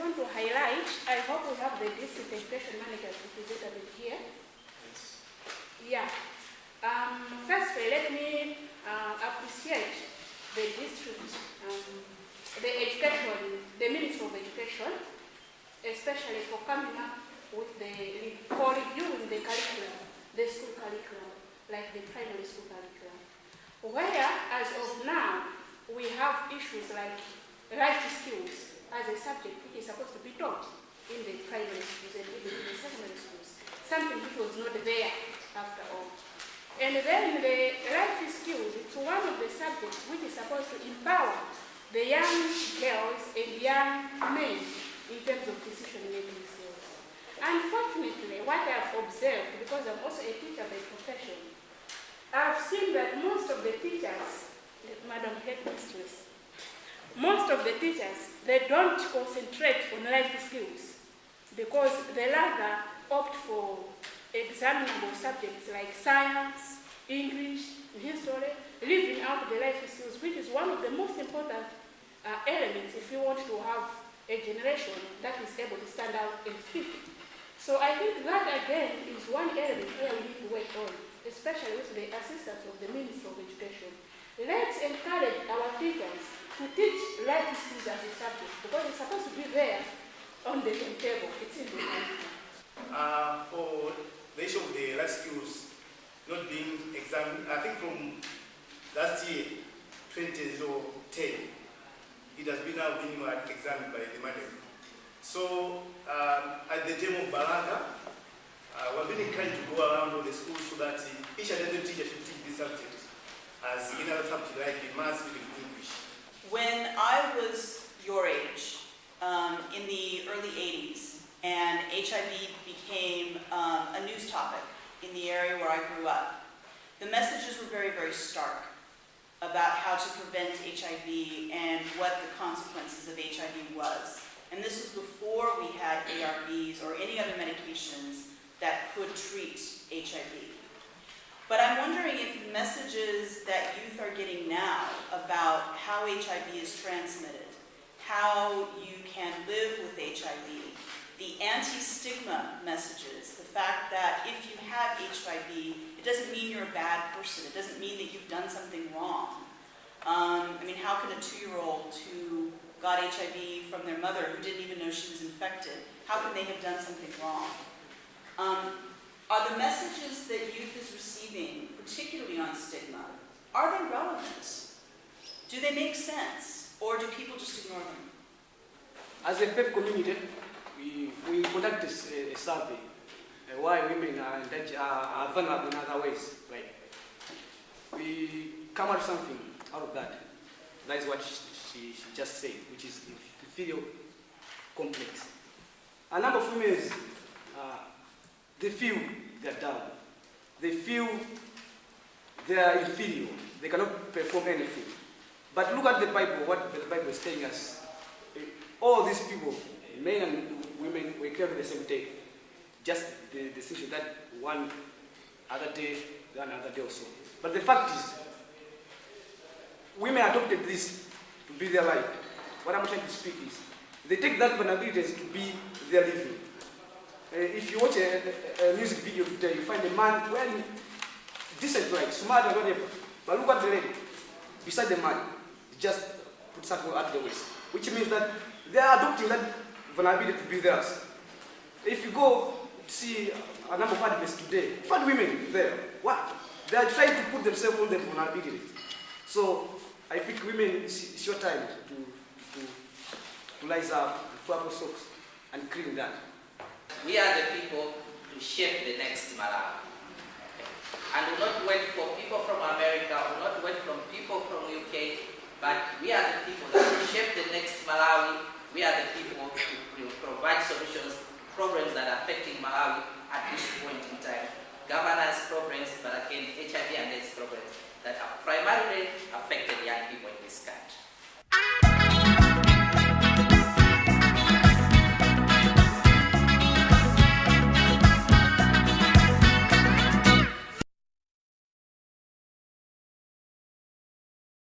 want to highlight, I hope we have the district education managers represented here. Yes. Yeah. Firstly, let me appreciate the district, the Minister of Education, especially for coming up with for reviewing the curriculum, the school curriculum, like the primary school curriculum. Where, as of now, we have issues like life skills as a subject which is supposed to be taught in the primary schools and even in the secondary schools, something which was not there after all. And then the life skills, it's one of the subjects which is supposed to empower the young girls and young men in terms of decision-making skills. Unfortunately, what I've observed, because I'm also a teacher by profession, I've seen that most of the teachers, Madam Headmistress, most of the teachers, they don't concentrate on life skills because they rather opt for examinable subjects like science, English, history, leaving out the life skills, which is one of the most important elements if you want to have a generation that is able to stand out and speak. So I think that again is one element where we need to work on, especially with the assistance of the Minister of Education. Let's encourage our teachers to teach life skills as a subject because it's supposed to be there on the timetable. It's in the curriculum. For the issue of the life skills not being examined, I think from last year, 2010, it has been now being examined by the madam. So at the time of Balaka, we've been encouraged to go around all the schools so that each and every teacher should teach this subject as another subject like maths with English. When I was your age, in the early 80s, and HIV became a news topic in the area where I grew up, the messages were very, very stark about how to prevent HIV and what the consequences of HIV was. And this was before we had ARVs or any other medications that could treat HIV. But I'm wondering if the messages that youth are getting now about how HIV is transmitted, how you can live with HIV, the anti-stigma messages, the fact that if you have HIV, it doesn't mean you're a bad person. It doesn't mean that you've done something wrong. I mean, how can a 2-year-old who got HIV from their mother who didn't even know she was infected, how can they have done something wrong? Are the messages that youth is receiving, particularly on stigma, are they relevant? Do they make sense? Or do people just ignore them? As a faith community, we conduct a survey why women are vulnerable in other ways. Right? We come out something out of that. That is what she just said, which is inferior complex. A number of women, they feel they're down. They feel they are inferior. They cannot perform anything. But look at the Bible, what the Bible is telling us. All these people, men and women, were created the same day. Just the decision that one other day, the another day also. But the fact is, women adopted this to be their life. What I'm trying to speak is, they take that vulnerability to be their living. If you watch a music video today, you find a man wearing decent clothes, smart or whatever. But look at the lady beside the man. He just puts something at the waist, which means that they are adopting that vulnerability to be theirs. If you go see a number of adverts today, you find women there. What? They are trying to put themselves on their vulnerability. So I think women, it's your time to rise up, pull up your socks, and clean that. We are the people to shape the next Malawi. And do not wait for people from America, do not wait from people from UK, but we are the people that will shape the next Malawi. We are the people who will provide solutions to problems that are affecting Malawi at this point in time. Governance problems, but again, HIV and AIDS problems that are primarily